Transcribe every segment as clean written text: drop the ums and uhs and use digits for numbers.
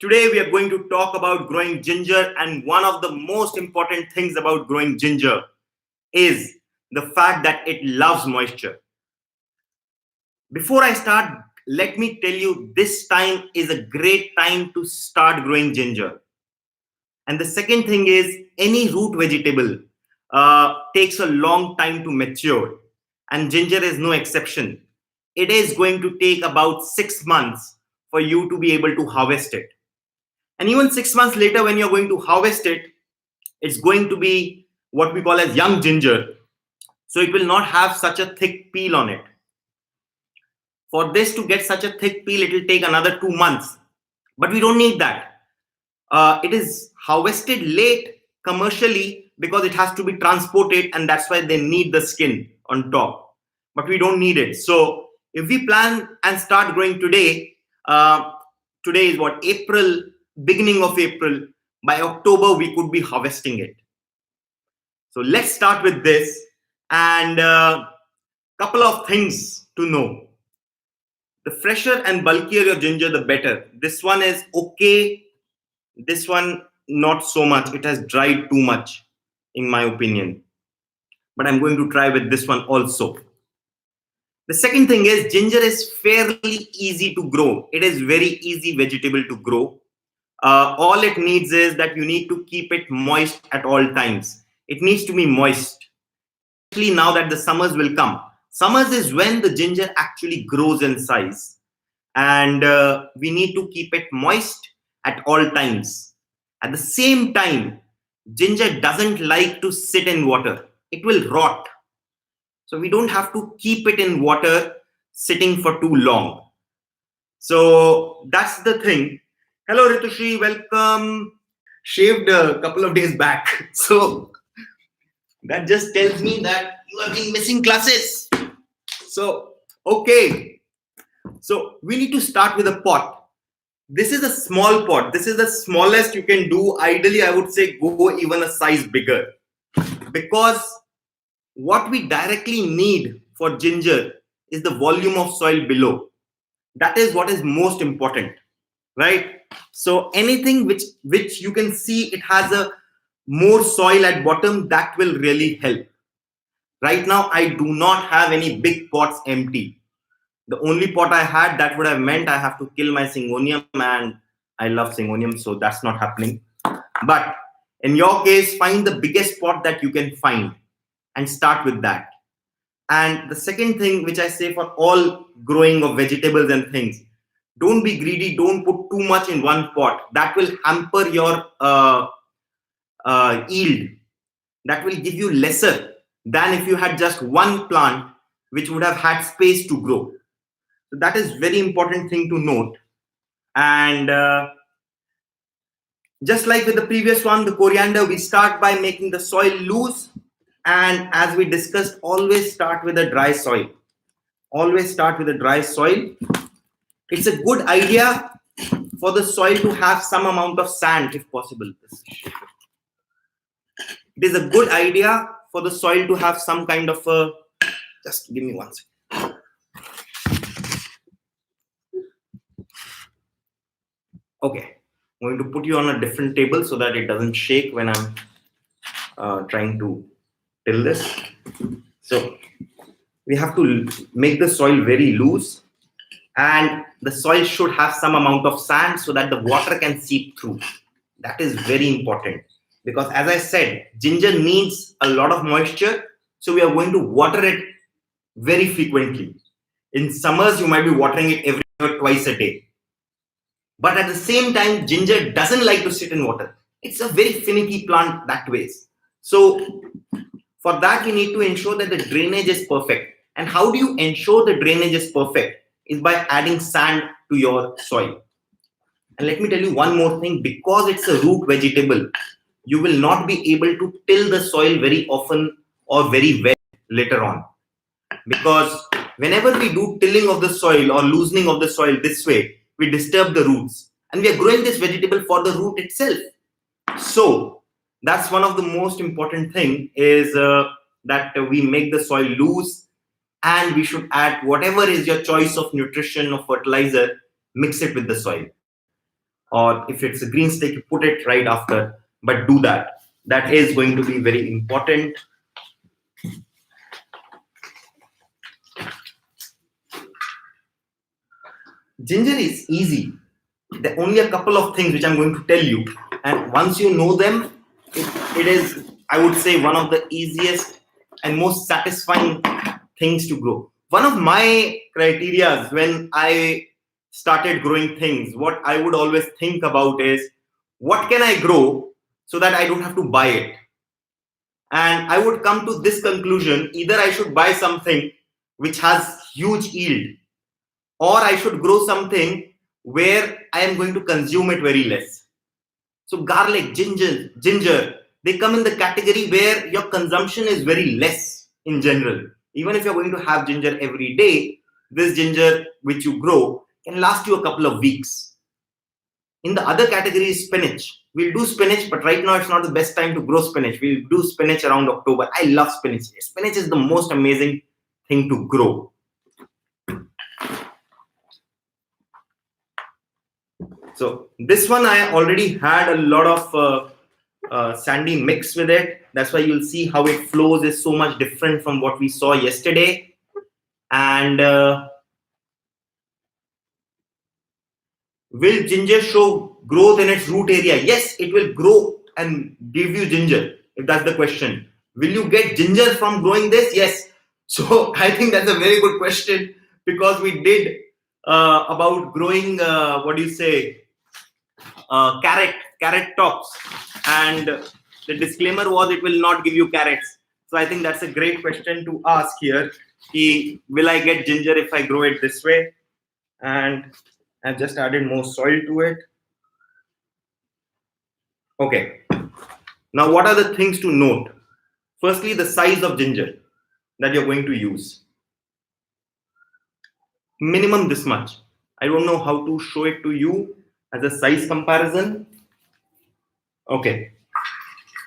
Today we are going to talk about growing ginger, and one of the most important things about growing ginger is the fact that it loves moisture. Before I start, let me tell you this time is a great time to start growing ginger. And the second thing is any root vegetable takes a long time to mature, and ginger is no exception. It is going to take about 6 months for you to be able to harvest it. And even 6 months later, when you're going to harvest it, it's going to be what we call as young ginger. So it will not have such a thick peel on it. For this to get such a thick peel, it will take another 2 months. But we don't need that. It is harvested late commercially because it has to be transported, and that's why they need the skin on top. But we don't need it. So if we plan and start growing today, today is what, April, beginning of April, by October we could be harvesting it. So let's start with this, and couple of things to know. The fresher and bulkier your ginger, the better. This one is okay. This one, not so much. It has dried too much, in my opinion. But I'm going to try with this one also. The second thing is ginger is fairly easy to grow. It is very easy vegetable to grow. All it needs is that you need to keep it moist at all times. It needs to be moist, especially now that the summers will come. Summers is when the ginger actually grows in size, and we need to keep it moist at all times. At the same time, ginger doesn't like to sit in water. It will rot. So we don't have to keep it in water sitting for too long. So that's the thing. Hello Ritushri, welcome. Shaved a couple of days back. So that just tells me that you have been missing classes. So, okay. So we need to start with a pot. This is a small pot. This is the smallest you can do. Ideally, I would say go even a size bigger. Because what we directly need for ginger is the volume of soil below. That is what is most important, right? So anything which you can see it has a more soil at bottom, that will really help. Right now, I do not have any big pots empty. The only pot I had, that would have meant I have to kill my syngonium, and I love syngonium, so that's not happening. But in your case, find the biggest pot that you can find and start with that. And the second thing which I say for all growing of vegetables and things, don't be greedy. Don't put too much in one pot. That will hamper your yield. That will give you lesser than if you had just one plant which would have had space to grow. So that is very important thing to note. And just like with the previous one, the coriander, we start by making the soil loose. And as we discussed, always start with a dry soil. Always start with a dry soil. It's a good idea for the soil to have some amount of sand if possible. It is a good idea for the soil to have some kind of a, just give me one second. Okay, I'm going to put you on a different table so that it doesn't shake when I'm trying to till this. So we have to make the soil very loose, and the soil should have some amount of sand so that the water can seep through. That is very important, because as I said, ginger needs a lot of moisture, so we are going to water it very frequently. In summers, you might be watering it every or twice a day. But at the same time, ginger doesn't like to sit in water. It's a very finicky plant that way. So for that, you need to ensure that the drainage is perfect. And how do you ensure the drainage is perfect? Is by adding sand to your soil. And let me tell you one more thing, because it's a root vegetable, you will not be able to till the soil very often or very well later on. Because whenever we do tilling of the soil or loosening of the soil this way, we disturb the roots. And we are growing this vegetable for the root itself. So that's one of the most important thing is that we make the soil loose, and we should add whatever is your choice of nutrition or fertilizer, mix it with the soil. or if it's a green stick, you put it right after. But do that. That is going to be very important. Ginger is easy. There are only a couple of things which I'm going to tell you, and once you know them, it is, I would say, one of the easiest and most satisfying things to grow. One of my criteria when I started growing things, what I would always think about is, what can I grow so that I don't have to buy it? And I would come to this conclusion: either I should buy something which has huge yield, or I should grow something where I am going to consume it very less. So garlic, ginger, they come in the category where your consumption is very less in general. Even if you're going to have ginger every day, this ginger which you grow can last you a couple of weeks. In the other category is spinach. We'll do spinach, but right now it's not the best time to grow spinach. We'll do spinach around October. I love spinach. Spinach is the most amazing thing to grow. So this one I already had a lot of sandy mix with it. That's why you'll see how it flows is so much different from what we saw yesterday. And will ginger show growth in its root area? Yes, it will grow and give you ginger, if that's the question. Will you get ginger from growing this? Yes. So I think that's a very good question, because we did about growing, carrot tops, and the disclaimer was it will not give you carrots. So I think that's a great question to ask here. Will I get ginger if I grow it this way? And I've just added more soil to it. Okay. Now, what are the things to note? Firstly, the size of ginger that you're going to use. Minimum this much. I don't know how to show it to you as a size comparison. Okay.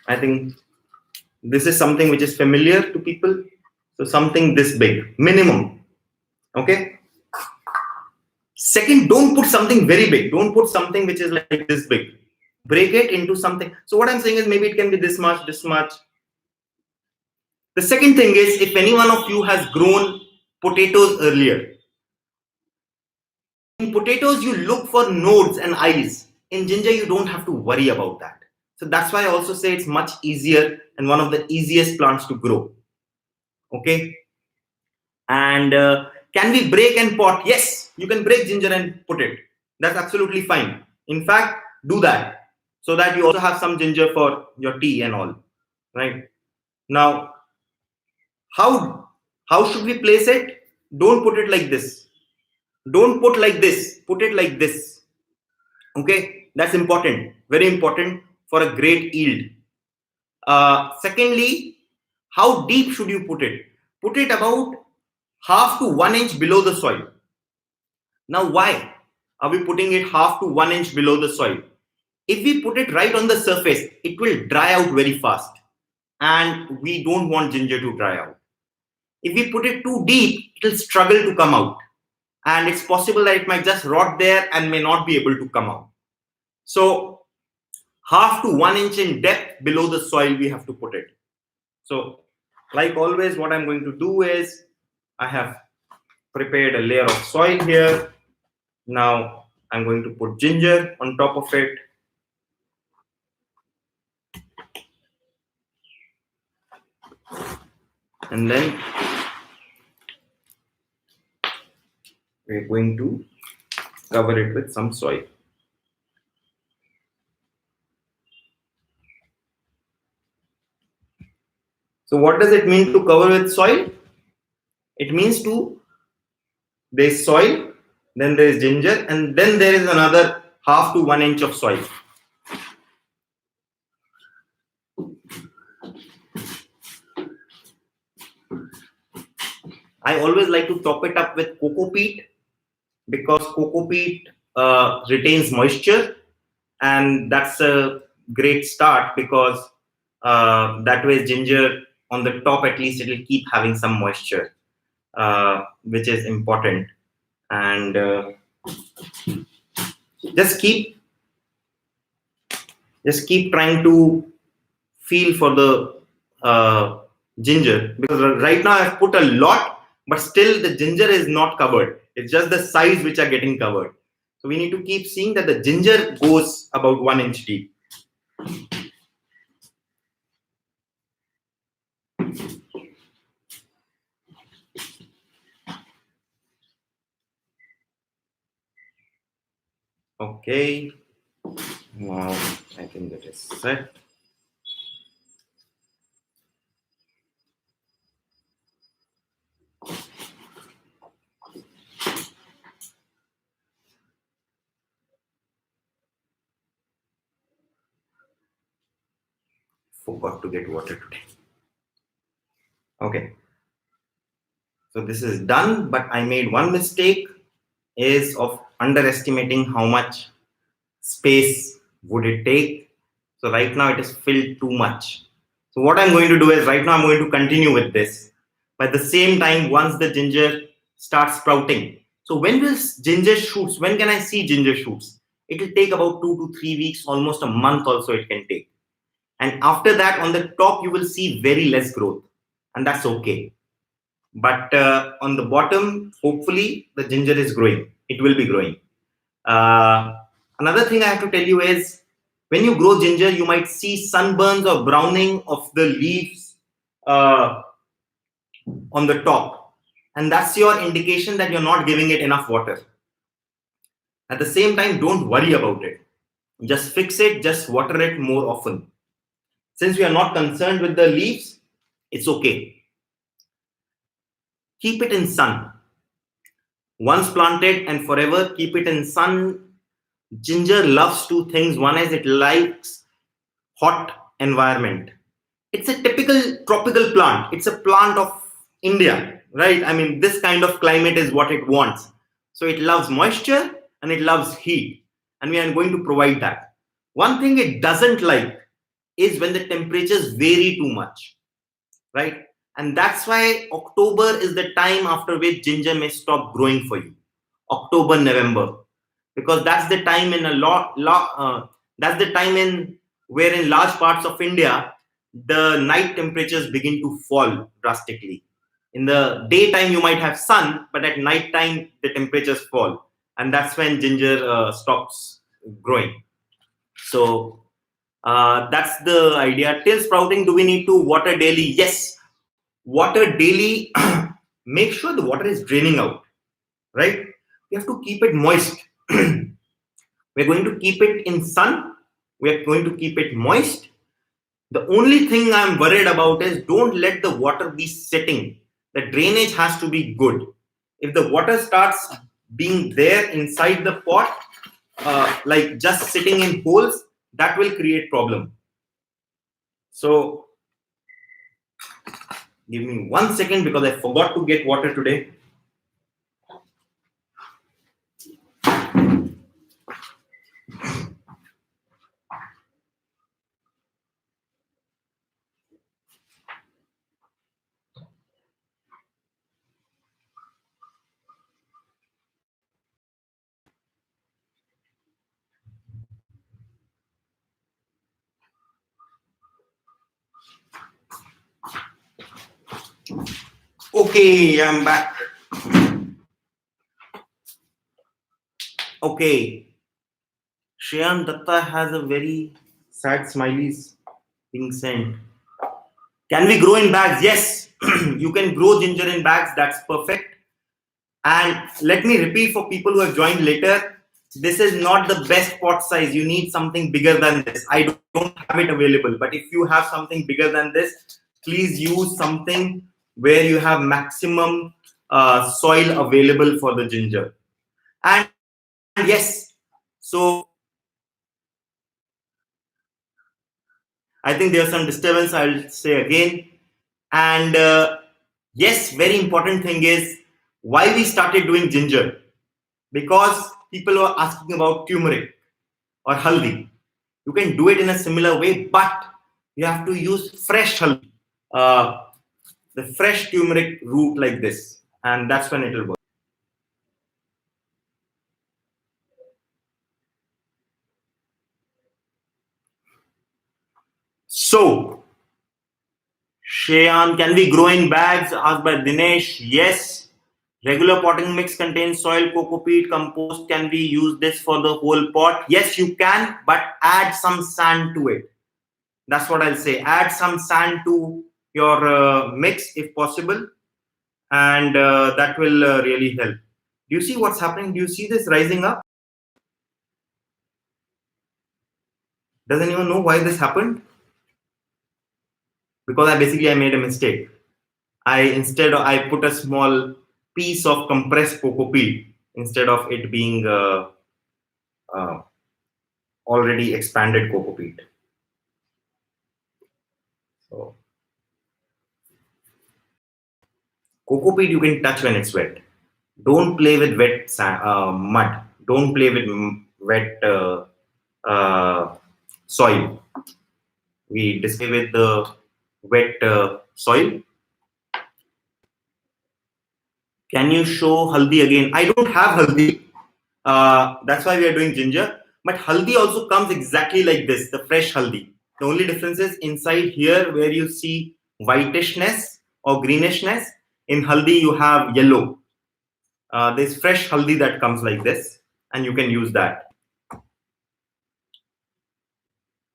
I think this is something which is familiar to people. So something this big, minimum. Okay. Second, don't put something very big. Don't put something which is like this big. Break it into something. So what I'm saying is maybe it can be this much, this much. The second thing is, if any one of you has grown potatoes earlier, in potatoes you look for nodes and eyes. In ginger you don't have to worry about that. So that's why I also say it's much easier and one of the easiest plants to grow. Okay. And can we break and pot? Yes, you can break ginger and put it. That's absolutely fine. In fact, do that so that you also have some ginger for your tea and all. Right. Now, how should we place it? Don't put it like this. Don't put like this. Put it like this. Okay, that's important. Very important for a great yield. Secondly, how deep should you put it? Put it about 1/2 to 1 inch below the soil. Now, why are we putting it 1/2 to 1 inch below the soil? If we put it right on the surface, it will dry out very fast, and we don't want ginger to dry out. If we put it too deep, it will struggle to come out, and it's possible that it might just rot there and may not be able to come out. So 1/2 to 1 inch in depth below the soil we have to put it. So like always, what I'm going to do is, I have prepared a layer of soil here. Now I'm going to put ginger on top of it. And then we're going to cover it with some soil. So what does it mean to cover with soil? It means there's soil, then there is ginger, and then there is another 1/2 to 1 inch of soil. I always like to top it up with coco peat, because coco peat retains moisture, and that's a great start, because that way ginger on the top, at least it will keep having some moisture, which is important. And just keep Just keep trying to feel for the ginger, because right now I've put a lot, but still the ginger is not covered. It's just the sides which are getting covered. So we need to keep seeing that the ginger goes about 1 inch deep. Okay, now I think that is set. Forgot to get water today. Okay, so this is done, but I made one mistake, is of underestimating how much space would it take. So right now it is filled too much. So what I'm going to do is, right now I'm going to continue with this. But at the same time, once the ginger starts sprouting, so when will ginger shoots, when can I see ginger shoots? It will take about 2 to 3 weeks, almost a month also it can take. And after that, on the top, you will see very less growth. And that's okay. But on the bottom, hopefully the ginger is growing. It will be growing. Another thing I have to tell you is, when you grow ginger, you might see sunburns or browning of the leaves on the top. And that's your indication that you're not giving it enough water. At the same time, don't worry about it. Just fix it, just water it more often. Since we are not concerned with the leaves, it's okay. Keep it in sun. Once planted and forever, keep it in sun. Ginger loves two things. One is it likes hot environment. It's a typical tropical plant. It's a plant of India, right? I mean, this kind of climate is what it wants. So it loves moisture and it loves heat. And we are going to provide that. One thing it doesn't like is when the temperatures vary too much, right? And that's why October is the time after which ginger may stop growing for you. October, November, because that's the time in that's the time in where in large parts of India the night temperatures begin to fall drastically. In the daytime you might have sun, but at night time the temperatures fall, and that's when ginger stops growing. So that's the idea. Till sprouting, do we need to water daily? Yes, water daily. Make sure the water is draining out, right? You have to keep it moist. We're going to keep it in sun. We're going to keep it moist. The only thing I'm worried about is, don't let the water be sitting. The drainage has to be good. If the water starts being there inside the pot, like just sitting in holes, that will create problem. So give me 1 second, because I forgot to get water today. Okay, I'm back. Okay. Shreyan Datta has a very sad smileys being sent. Can we grow in bags? Yes, you can grow ginger in bags. That's perfect. And let me repeat for people who have joined later, this is not the best pot size. You need something bigger than this. I don't have it available, but if you have something bigger than this, please use something where you have maximum soil available for the ginger. And yes, so I think there's some disturbance, I'll say again. And yes, very important thing is why we started doing ginger. Because people were asking about turmeric or haldi. You can do it in a similar way, but you have to use fresh haldi, uh, the fresh turmeric root like this, and that's when it will work. So, Shayan, can we grow in bags? Asked by Dinesh. Yes. Regular potting mix contains soil, coco peat, compost. Can we use this for the whole pot? Yes, you can, but add some sand to it. That's what I'll say. Add some sand to your mix if possible, and that will really help. Do you see what's happening? Do you see this rising up? Does anyone know why this happened? Because I made a mistake. I put a small piece of compressed coco peat instead of it being uh, already expanded coco peat. So coco peat you can touch when it's wet. Don't play with wet mud. Don't play with wet soil. We display with the wet soil. Can you show haldi again? I don't have haldi. That's why we are doing ginger. But haldi also comes exactly like this, the fresh haldi. The only difference is inside here where you see whitishness or greenishness. In haldi you have yellow. There's fresh haldi that comes like this, and you can use that.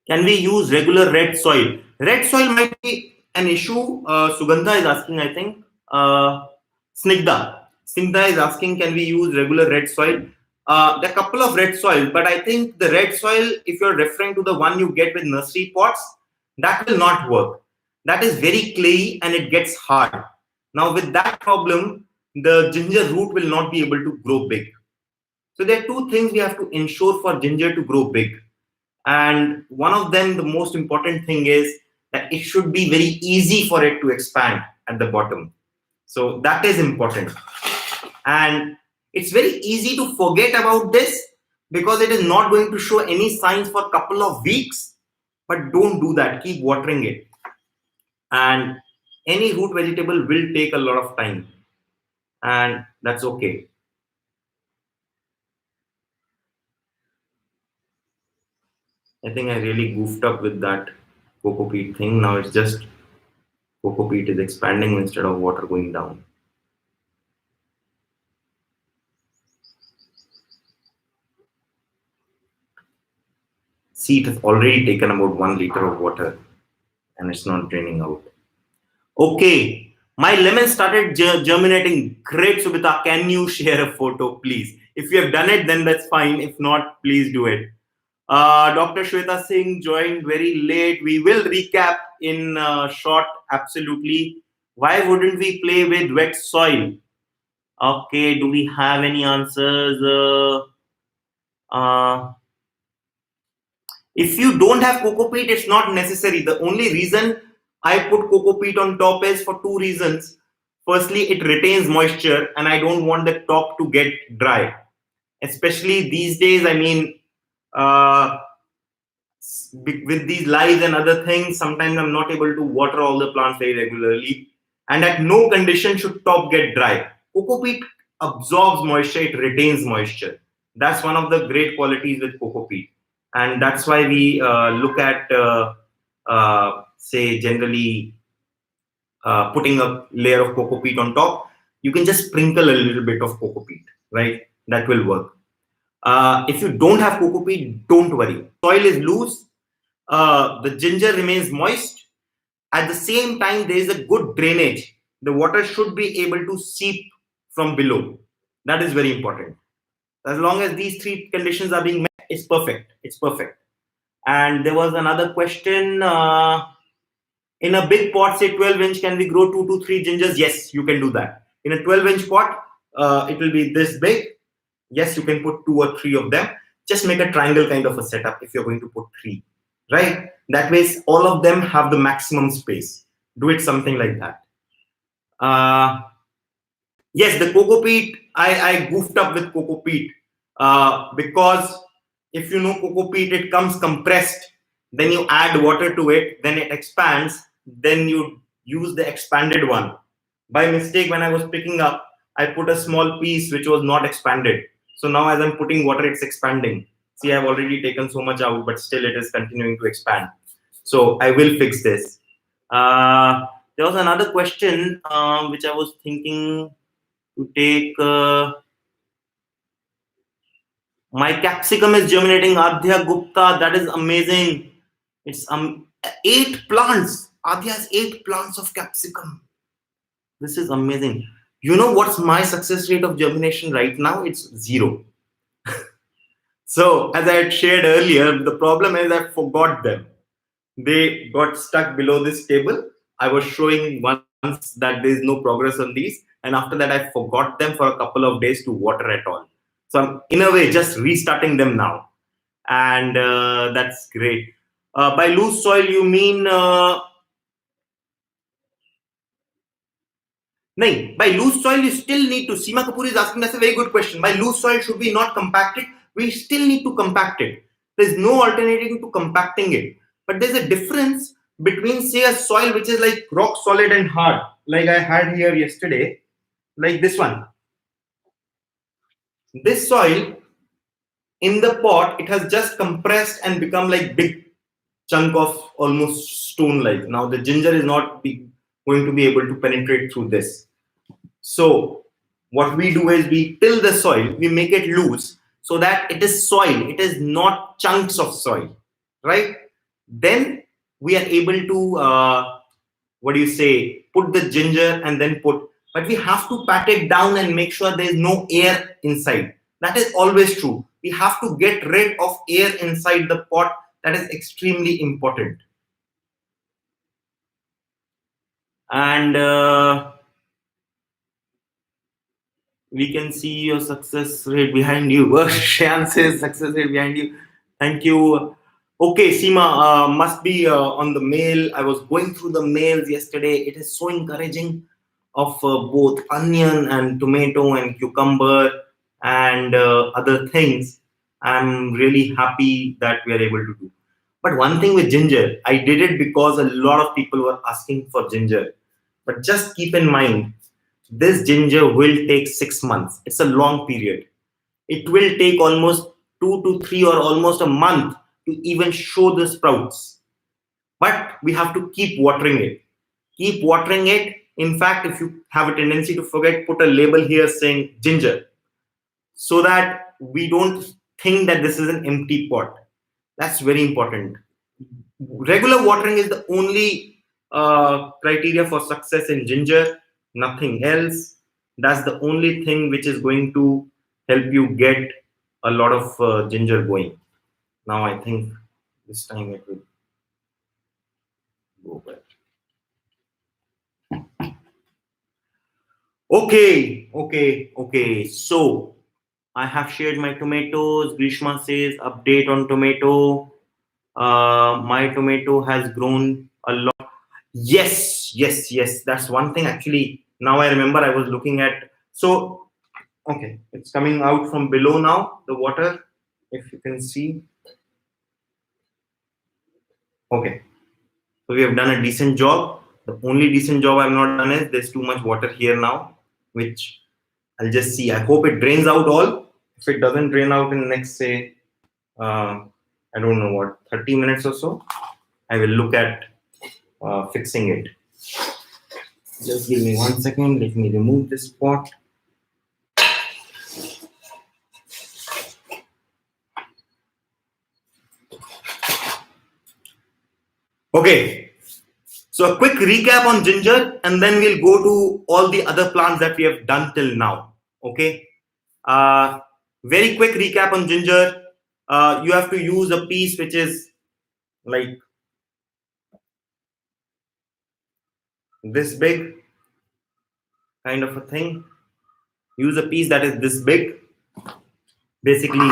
Can we use regular red soil? Red soil might be an issue. Sugandha is asking, I think. Snigdha is asking, can we use regular red soil? There are a couple of red soils, but I think the red soil, if you're referring to the one you get with nursery pots, that will not work. That is very clayey and it gets hard. Now, with that problem, the ginger root will not be able to grow big. So there are two things we have to ensure for ginger to grow big. And one of them, the most important thing is that it should be very easy for it to expand at the bottom. So that is important. And it's very easy to forget about this because it is not going to show any signs for a couple of weeks. But don't do that. Keep watering it. And any root vegetable will take a lot of time. And that's okay. I think I really goofed up with that coco peat thing. Now it's just coco peat is expanding instead of water going down. See, it has already taken about 1 liter of water and it's not draining out. Okay, my lemon started germinating. Great, Subita. Can you share a photo, please? If you have done it, then that's fine. If not, please do it. Dr. Shweta Singh joined very late. We will recap in short, absolutely. Why wouldn't we play with wet soil? Okay, do we have any answers? If you don't have coco peat, it's not necessary. The only reason I put coco peat on top is for two reasons. Firstly, it retains moisture and I don't want the top to get dry. Especially these days, I mean, with these lives and other things, sometimes I'm not able to water all the plants very regularly. And at no condition should top get dry. Coco peat absorbs moisture, it retains moisture. That's one of the great qualities with coco peat. And that's why we look at, say, generally putting a layer of coco peat on top. You can just sprinkle a little bit of coco peat, right? That will work. If you don't have coco peat, don't worry. Soil is loose. The ginger remains moist. At the same time, there is a good drainage. The water should be able to seep from below. That is very important. As long as these three conditions are being met, it's perfect. It's perfect. And there was another question. In a big pot, say 12 inch, can we grow 2 to 3 gingers? Yes, you can do that. In a 12-inch pot, it will be this big. Yes, you can put 2 or 3 of them. Just make a triangle kind of a setup if you're going to put 3, right? That way, all of them have the maximum space. Do it something like that. Yes, the coco peat, I goofed up with coco peat because if you know coco peat, it comes compressed. Then you add water to it, then it expands. Then you use the expanded one. By mistake, when I was picking up, I put a small piece which was not expanded. So now as I'm putting water, it's expanding. See, I've already taken so much out, but still it is continuing to expand. So I will fix this. There was another question which I was thinking to take. My capsicum is germinating, Adhya Gupta. That is amazing. It's 8 plants. Adhya has 8 plants of capsicum. This is amazing. You know what's my success rate of germination right now? It's 0. So as I had shared earlier, the problem is I forgot them. They got stuck below this table. I was showing once that there is no progress on these, and after that I forgot them for a couple of days to water at all. So I'm in a way just restarting them now, and that's great. By loose soil, you mean no, by loose soil, you still need to. Seema Kapoor is asking, that's a very good question. By loose soil, should we not compact it? We still need to compact it. There's no alternative to compacting it. But there's a difference between, say, a soil which is like rock solid and hard, like I had here yesterday, like this one. This soil in the pot, it has just compressed and become like big chunk of almost stone like. Now the ginger is not going to be able to penetrate through this. So what we do is we till the soil, we make it loose so that it is soil, it is not chunks of soil, right? Then we are able to, what do you say, put the ginger and then but we have to pat it down and make sure there is no air inside. That is always true. We have to get rid of air inside the pot. That is extremely important. And we can see your success rate behind you. Shan says success rate behind you. Thank you. Okay, Seema, must be on the mail. I was going through the mails yesterday. It is so encouraging of both onion and tomato and cucumber and other things. I'm really happy that we are able to do. But one thing with ginger, I did it because a lot of people were asking for ginger. But just keep in mind, this ginger will take 6 months. It's a long period. It will take almost 2 to 3 or almost a month to even show the sprouts. But we have to keep watering it. Keep watering it. In fact, if you have a tendency to forget, put a label here saying ginger, so that we don't think that this is an empty pot. That's very important. Regular watering is the only criteria for success in ginger, nothing else. That's the only thing which is going to help you get a lot of ginger going. Now I think this time it will go well. Okay. So I have shared my tomatoes. Grishma says update on tomato. My tomato has grown a lot. Yes. That's one thing actually. Now I remember I was looking at. So, okay, it's coming out from below now, the water, if you can see. Okay, so we have done a decent job. The only decent job I've not done is there's too much water here now, which I'll just see. I hope it drains out all. If it doesn't drain out in the next, say, I don't know what, 30 minutes or so, I will look at fixing it. Just give me 1 second. Let me remove this pot. Okay. So a quick recap on ginger, and then we'll go to all the other plants that we have done till now. Okay. Very quick recap on ginger. You have to use a piece which is like this big, kind of a thing. Use a piece that is this big, basically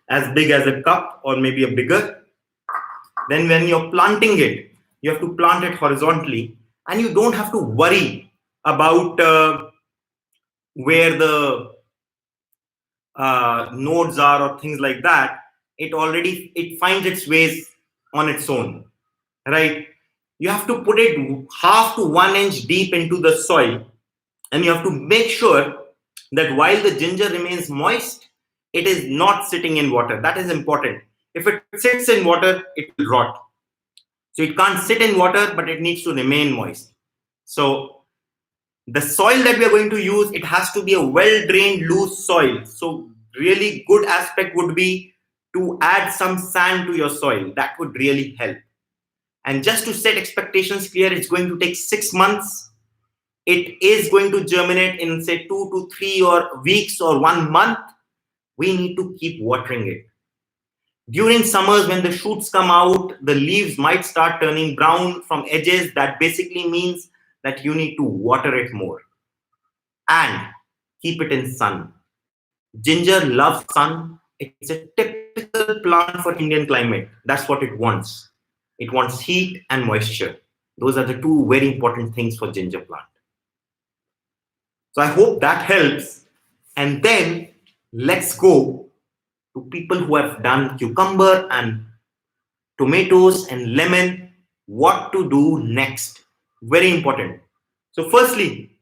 as big as a cup or maybe a bigger. Then when you're planting it, you have to plant it horizontally, and you don't have to worry about where the nodes are or things like that. It finds its ways on its own, right? You have to put it 1/2 to 1 inch deep into the soil, and you have to make sure that while the ginger remains moist, it is not sitting in water. That is important. If it sits in water, it will rot. So it can't sit in water, but it needs to remain moist. So the soil that we are going to use, it has to be a well drained loose soil. So really good aspect would be to add some sand to your soil. That would really help. And just to set expectations clear, it's going to take 6 months. It is going to germinate in say 2 to 3 or weeks or 1 month. We need to keep watering it. During summers, when the shoots come out, the leaves might start turning brown from edges. That basically means that you need to water it more and keep it in sun. Ginger loves sun. It's a typical plant for Indian climate. That's what it wants. It wants heat and moisture. Those are the two very important things for ginger plant. So I hope that helps. And then let's go to people who have done cucumber and tomatoes and lemon, what to do next. Very important. So firstly,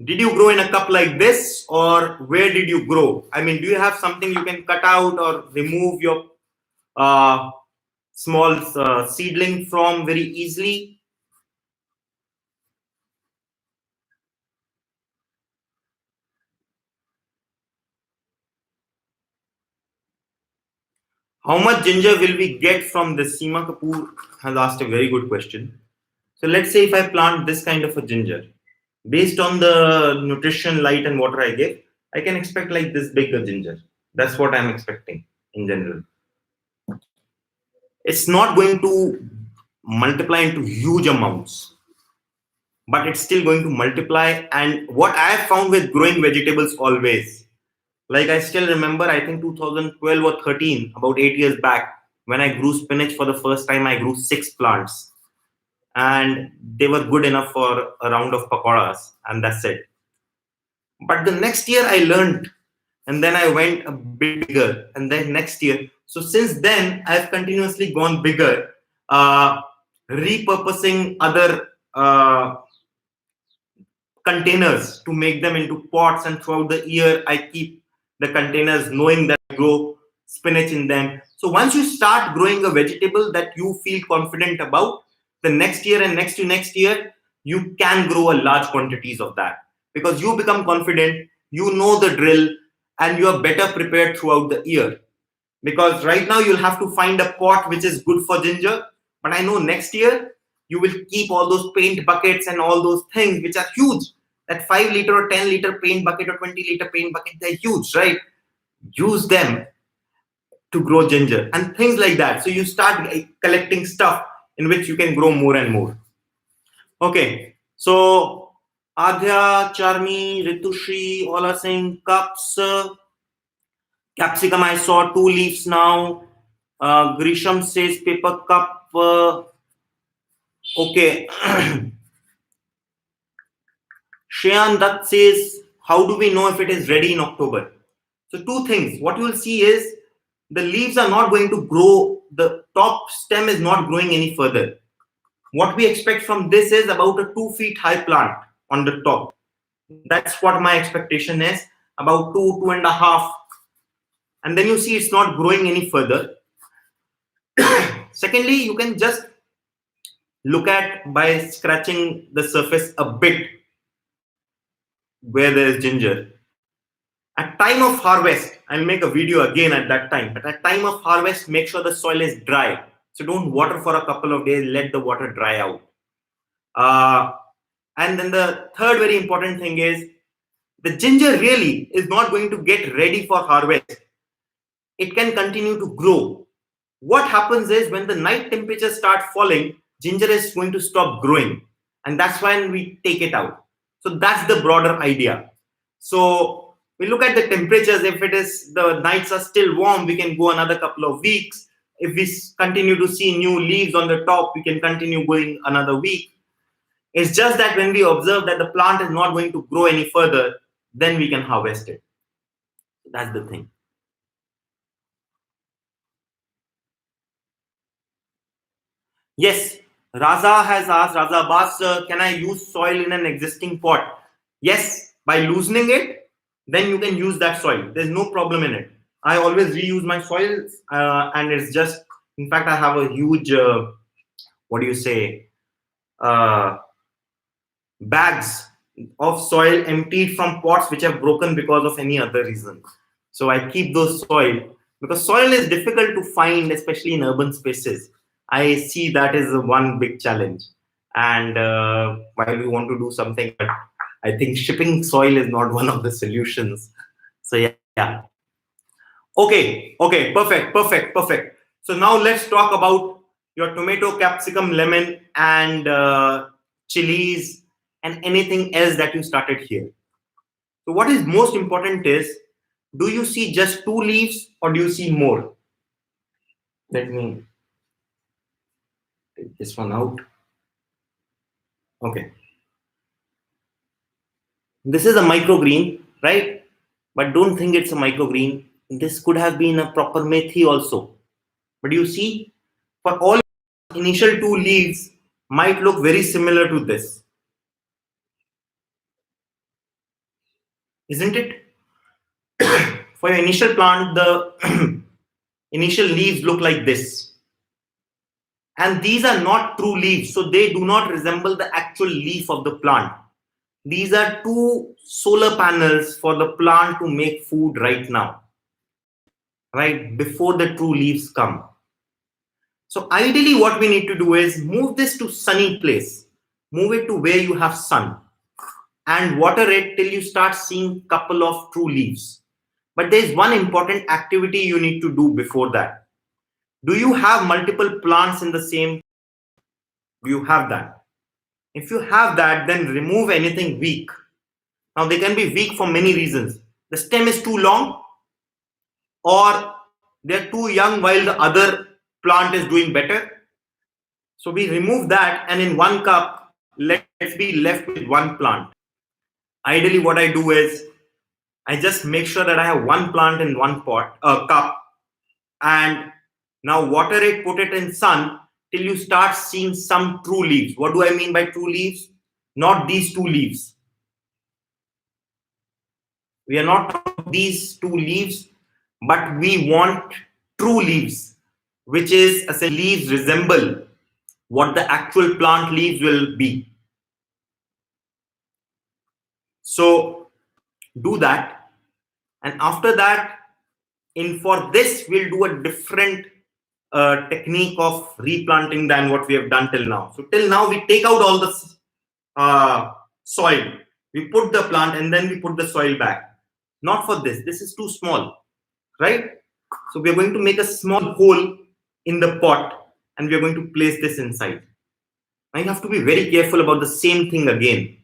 did you grow in a cup like this, or where did you grow? I mean, do you have something you can cut out or remove your small seedling from very easily? How much ginger will we get from this? Seema Kapoor has asked a very good question. So let's say if I plant this kind of a ginger, based on the nutrition, light, and water I give, I can expect like this big a ginger. That's what I'm expecting in general. It's not going to multiply into huge amounts, but it's still going to multiply. And what I have found with growing vegetables always, like I still remember, I think 2012 or 13, about 8 years back, when I grew spinach for the first time, I grew 6 plants. And they were good enough for a round of pakoras, and that's it. But the next year I learned, and then I went a bit bigger, and then next year. So since then, I've continuously gone bigger, repurposing other containers to make them into pots, and throughout the year, I keep the containers knowing that I grow spinach in them. So once you start growing a vegetable that you feel confident about, the next year and next to next year, you can grow a large quantities of that because you become confident, you know the drill, and you are better prepared throughout the year. Because right now you'll have to find a pot which is good for ginger, but I know next year you will keep all those paint buckets and all those things which are huge. That 5 liter or 10 liter paint bucket or 20 liter paint bucket, they're huge, right? Use them to grow ginger and things like that. So you start collecting stuff in which you can grow more and more. Okay, so Adhya, Charmi, Ritushri, all are saying cups. Capsicum, I saw 2 leaves now. Grisham says paper cup. Okay. Shayan Dutt says, how do we know if it is ready in October? So two things. What you will see is the leaves are not going to grow. The top stem is not growing any further. What we expect from this is about a 2 feet high plant on the top. That's what my expectation is, about 2.5. And then you see it's not growing any further. Secondly, you can just look at by scratching the surface a bit where there is ginger. At time of harvest, I'll make a video again at that time, but at time of harvest, make sure the soil is dry. So don't water for a couple of days, let the water dry out. And then the third very important thing is the ginger really is not going to get ready for harvest. It can continue to grow. What happens is when the night temperatures start falling, ginger is going to stop growing. And that's when we take it out. So that's the broader idea. So we look at the temperatures. If it is the nights are still warm, we can go another couple of weeks. If we continue to see new leaves on the top, we can continue going another week. It's just that when we observe that the plant is not going to grow any further, then we can harvest it. That's the thing. Yes, Raza has asked, Raza Abbas, can I use soil in an existing pot? Yes, by loosening it, then you can use that soil. There's no problem in it. I always reuse my soils and it's just In fact, I have a huge, what do you say, uh, bags of soil emptied from pots which have broken because of any other reason. So I keep those soil because soil is difficult to find, especially in urban spaces. I see that is one big challenge. And while we want to do something, but I think shipping soil is not one of the solutions. So yeah. Okay, perfect. So now let's talk about your tomato, capsicum, lemon, and chilies, and anything else that you started here. So what is most important is, do you see just two leaves or do you see more? Let me take this one out. Okay. This is a microgreen, right? But don't think it's a microgreen. This could have been a proper methi also. But you see, for all initial two leaves might look very similar to this, isn't it? For your initial plant, the initial leaves look like this. And these are not true leaves, so they do not resemble the actual leaf of the plant. These are two solar panels for the plant to make food right now, right before the true leaves come. So ideally what we need to do is move this to sunny place. Move it to where you have sun and water it till you start seeing couple of true leaves. But there is one important activity you need to do before that. Do you have multiple plants in the same? Do you have that? If you have that, then remove anything weak. Now they can be weak for many reasons. The stem is too long, or they're too young while the other plant is doing better. So we remove that, and in one cup, let's be left with one plant. Ideally, what I do is I just make sure that I have one plant in one cup, and now water it, put it in sun till you start seeing some true leaves. What do I mean by true leaves? Not these two leaves. We are not talking about these two leaves, but we want true leaves, which is essentially leaves resemble what the actual plant leaves will be. So do that, and after that, in for this we'll do a different technique of replanting than what we have done till now. So till now we take out all the soil, we put the plant, and then we put the soil back. Not for this. This is too small, right? So we are going to make a small hole in the pot, and we are going to place this inside. Now you have to be very careful about the same thing again.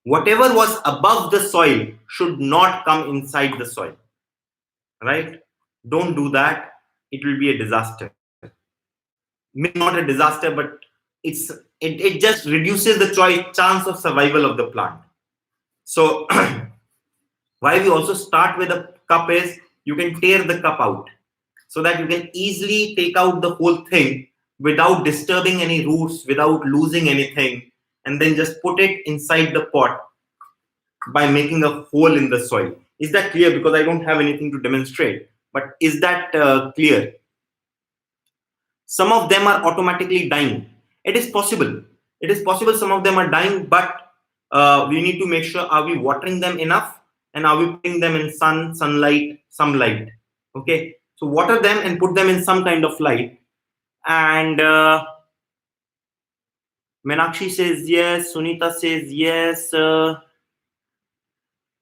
Whatever was above the soil should not come inside the soil, right? Don't do that. It will be a disaster. Maybe not a disaster, but it just reduces the chance of survival of the plant. So why we also start with a cup is you can tear the cup out so that you can easily take out the whole thing without disturbing any roots, without losing anything, and then just put it inside the pot by making a hole in the soil. Is that clear? Because I don't have anything to demonstrate, but is that clear? Some of them are automatically dying. It is possible. It is possible some of them are dying, but we need to make sure, are we watering them enough, and are we putting them in sunlight, some light? Okay, so water them and put them in some kind of light. And Meenakshi says yes, Sunita says yes,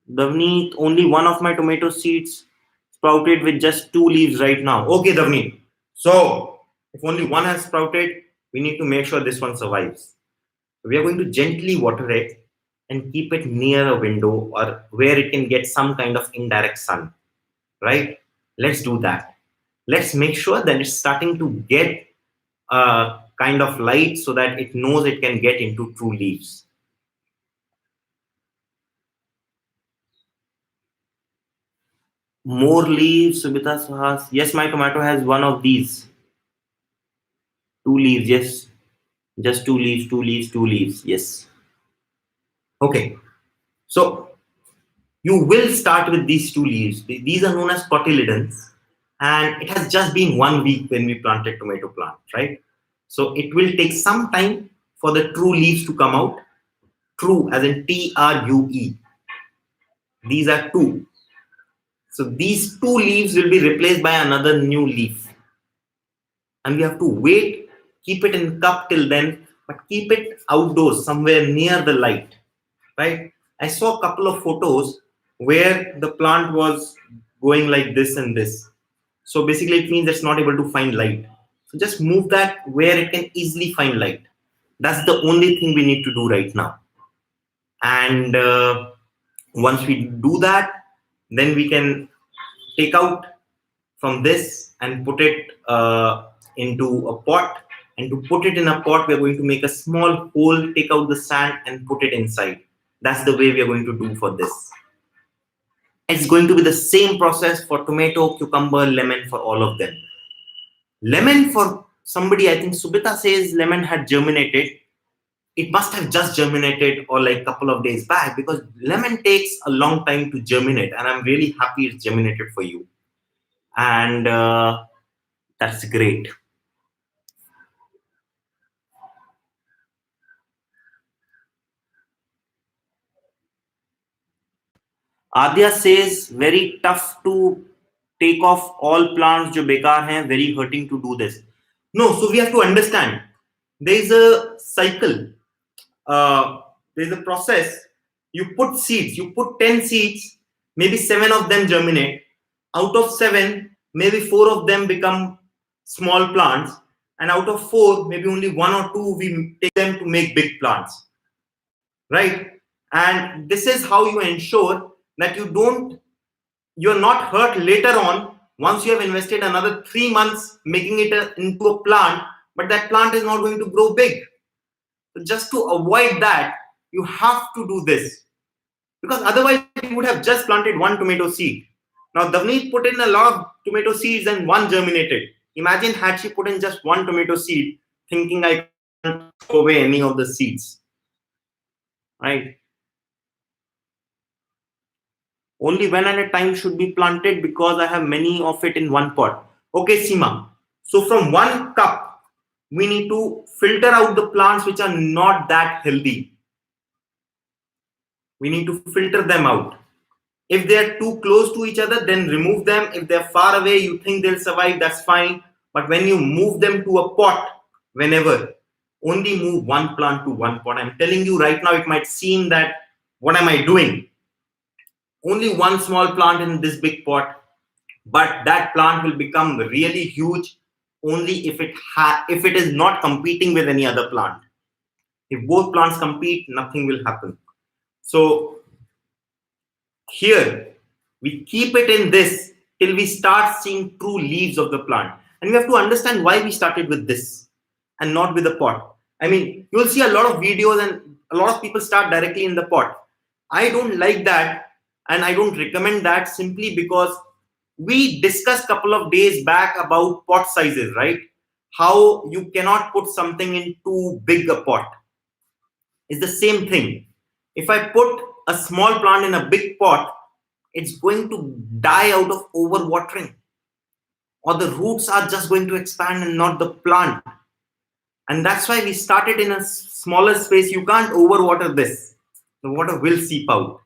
Davneet, only one of my tomato seeds sprouted with just two leaves right now. Okay, Davneet. So if only one has sprouted, we need to make sure this one survives. We are going to gently water it and keep it near a window or where it can get some kind of indirect sun, right? Let's do that. Let's make sure that it's starting to get a kind of light so that it knows it can get into true leaves. More leaves, Subita Sahas. Yes, my tomato has one of these. Two leaves, yes. Just two leaves, two leaves, two leaves. Yes. Okay. So you will start with these two leaves. These are known as cotyledons. and it has just been 1 week when we planted tomato plant, right? So it will take some time for the true leaves to come out. True as in TRUE. These are two. So these two leaves will be replaced by another new leaf. And we have to wait, keep it in cup till then, but keep it outdoors somewhere near the light, right? I saw a couple of photos where the plant was going like this and this. So basically it means it's not able to find light. So just move that where it can easily find light. That's the only thing we need to do right now. And once we do that, then we can take out from this and put it into a pot. And to put it in a pot, we're going to make a small hole, take out the sand and put it inside. That's the way we are going to do for this. It's going to be the same process for tomato, cucumber, lemon, for all of them. Lemon, for somebody, I think Subita says lemon had germinated. It must have just germinated or like a couple of days back, because lemon takes a long time to germinate, and I'm really happy it's germinated for you. And that's great. Adya says very tough to take off all plants jo bekar hain, very hurting to do this. No, so we have to understand there is a cycle. There's a process. You put seeds, you put 10 seeds, maybe 7 of them germinate. Out of 7, maybe 4 of them become small plants, and out of 4, maybe only 1 or 2 we take them to make big plants, right? And this is how you ensure that you're not hurt later on once you have invested another 3 months making it into a plant, but that plant is not going to grow big. So just to avoid that, you have to do this, because otherwise you would have just planted 1 tomato seed. Now Davneet put in a lot of tomato seeds and 1 germinated. Imagine had she put in just 1 tomato seed, thinking I can't throw away any of the seeds, right? Only when and a time should be planted, because I have many of it in 1 pot. Okay, Seema. So from 1 cup, we need to filter out the plants which are not that healthy. We need to filter them out. If they are too close to each other, then remove them. If they're far away, you think they'll survive, that's fine. But when you move them to a pot, whenever, only move 1 plant to 1 pot. I'm telling you right now, it might seem that, what am I doing? Only 1 small plant in this big pot, but that plant will become really huge only if it is not competing with any other plant. If both plants compete, nothing will happen. So here we keep it in this till we start seeing true leaves of the plant, and we have to understand why we started with this and not with the pot. I mean, you will see a lot of videos and a lot of people start directly in the pot. I don't like that, and I don't recommend that, simply because we discussed a couple of days back about pot sizes, right? How you cannot put something in too big a pot. It's the same thing. If I put a small plant in a big pot, it's going to die out of overwatering, or the roots are just going to expand and not the plant. And that's why we started in a smaller space. You can't overwater this. The water will seep out,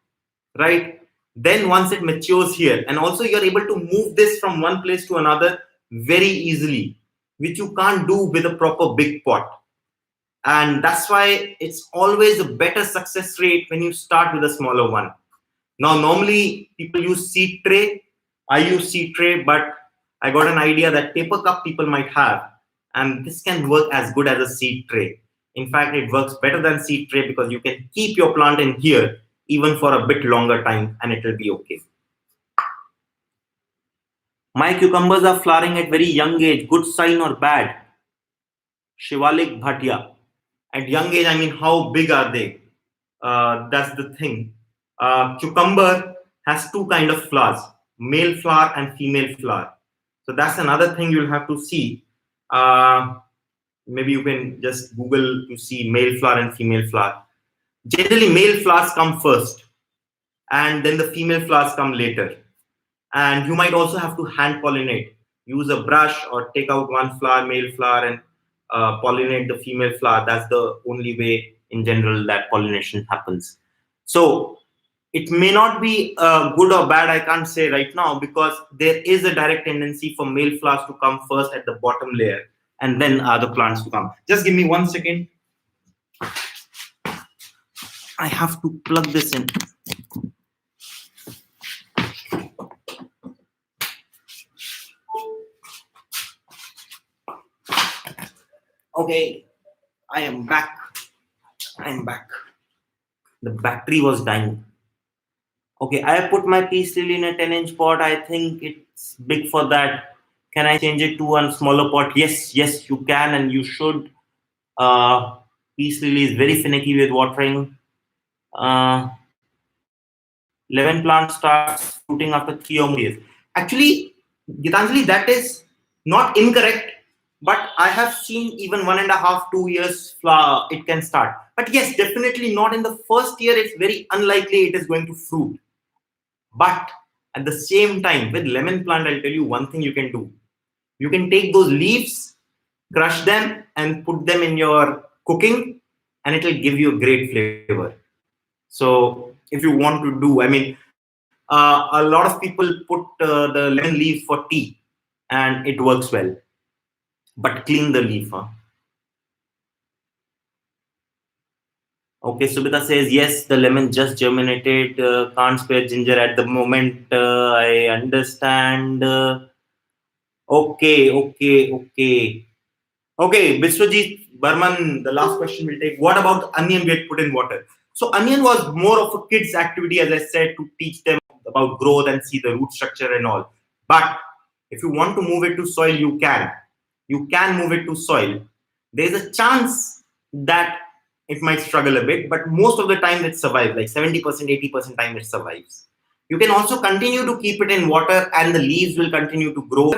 right? Then once it matures here, and also you're able to move this from one place to another very easily, which you can't do with a proper big pot. And that's why it's always a better success rate when you start with a smaller one. Now, normally people use seed tray. I use seed tray, but I got an idea that paper cup people might have, and this can work as good as a seed tray. In fact, it works better than seed tray, because you can keep your plant in here even for a bit longer time and it will be okay. My cucumbers are flowering at very young age. Good sign or bad? Shivalik Bhatia. At young age, I mean, how big are they? That's the thing. Cucumber has 2 kind of flowers, male flower and female flower. So that's another thing you'll have to see. Maybe you can just Google to see male flower and female flower. Generally, male flowers come first, and then the female flowers come later. And you might also have to hand pollinate. use a brush or take out one flower, male flower, and pollinate the female flower. That's the only way in general that pollination happens. So it may not be good or bad, I can't say right now, because there is a direct tendency for male flowers to come first at the bottom layer and then other plants to come. Just give me 1 second. I have to plug this in. Okay, I am back. I'm back. The battery was dying. Okay, I put my peace lily in a 10-inch pot. I think it's big for that. Can I change it to one smaller pot? Yes, you can and you should. Peace lily is very finicky with watering. Lemon plant starts fruiting after 3 or more years. Actually, Gitanjali, that is not incorrect, but I have seen even 1.5, 2 years flower it can start. But yes, definitely not in the first year. It's very unlikely it is going to fruit. But at the same time, with lemon plant, I'll tell you one thing you can do. You can take those leaves, crush them, and put them in your cooking, and it will give you a great flavor. So if you want to do, a lot of people put the lemon leaf for tea, and it works well. But clean the leaf. Huh? Okay, Subita says, yes, the lemon just germinated. Can't spare ginger at the moment. I understand. Okay. Okay, Biswajit Burman, the last question we'll take. What about onion we had put in water? So onion was more of a kid's activity, as I said, to teach them about growth and see the root structure and all. But if you want to move it to soil, you can. You can move it to soil. There's a chance that it might struggle a bit, but most of the time it survives, like 70%, 80% time it survives. You can also continue to keep it in water and the leaves will continue to grow.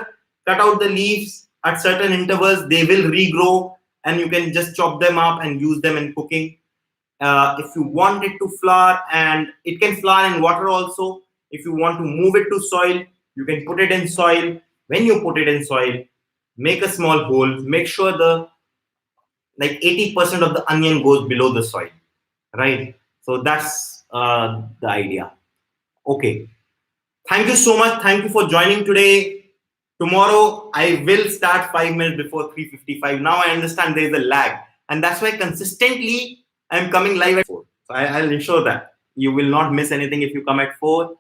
Cut out the leaves at certain intervals, they will regrow and you can just chop them up and use them in cooking. If you want it to flower, and it can flower in water also. If you want to move it to soil, you can put it in soil. When you put it in soil, make a small hole, make sure the 80% of the onion goes below the soil, right? So that's the idea. Okay. Thank you so much. Thank you for joining today. Tomorrow, I will start 5 minutes before 3:55. Now I understand there is a lag. And that's why consistently I'm coming live at 4. So I'll ensure that you will not miss anything if you come at 4.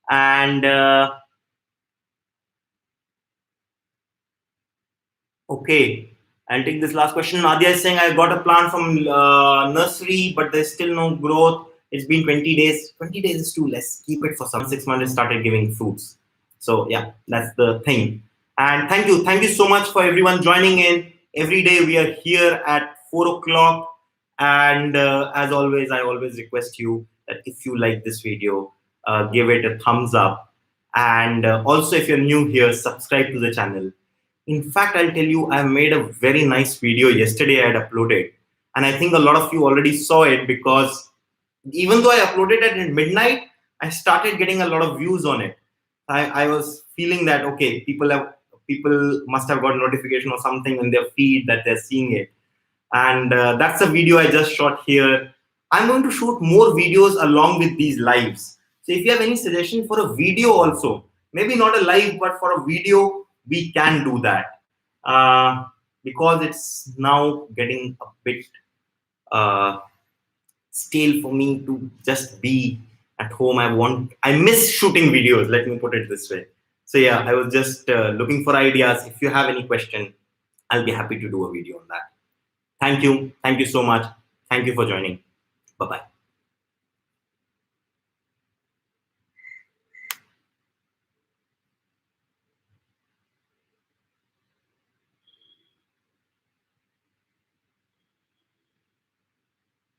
And okay, I'll take this last question. Nadia is saying, I got a plant from nursery, but there's still no growth. It's been 20 days. 20 days is too less. Keep it for 6 months. It started giving fruits. So yeah, that's the thing. And thank you so much for everyone joining in. Every day we are here at 4 o'clock. And as always, I always request you that if you like this video, give it a thumbs up. And also, if you're new here, subscribe to the channel. In fact, I'll tell you, I made a very nice video yesterday I had uploaded. And I think a lot of you already saw it, because even though I uploaded it at midnight, I started getting a lot of views on it. I was feeling that, okay, people must have got notification or something in their feed that they're seeing it. And that's a video I just shot here. I'm going to shoot more videos along with these lives. So if you have any suggestion for a video also, maybe not a live, but for a video, we can do that. Because it's now getting a bit stale for me to just be at home. I miss shooting videos, let me put it this way. So yeah, I was just looking for ideas. If you have any question, I'll be happy to do a video on that. Thank you so much. Thank you for joining. Bye-bye.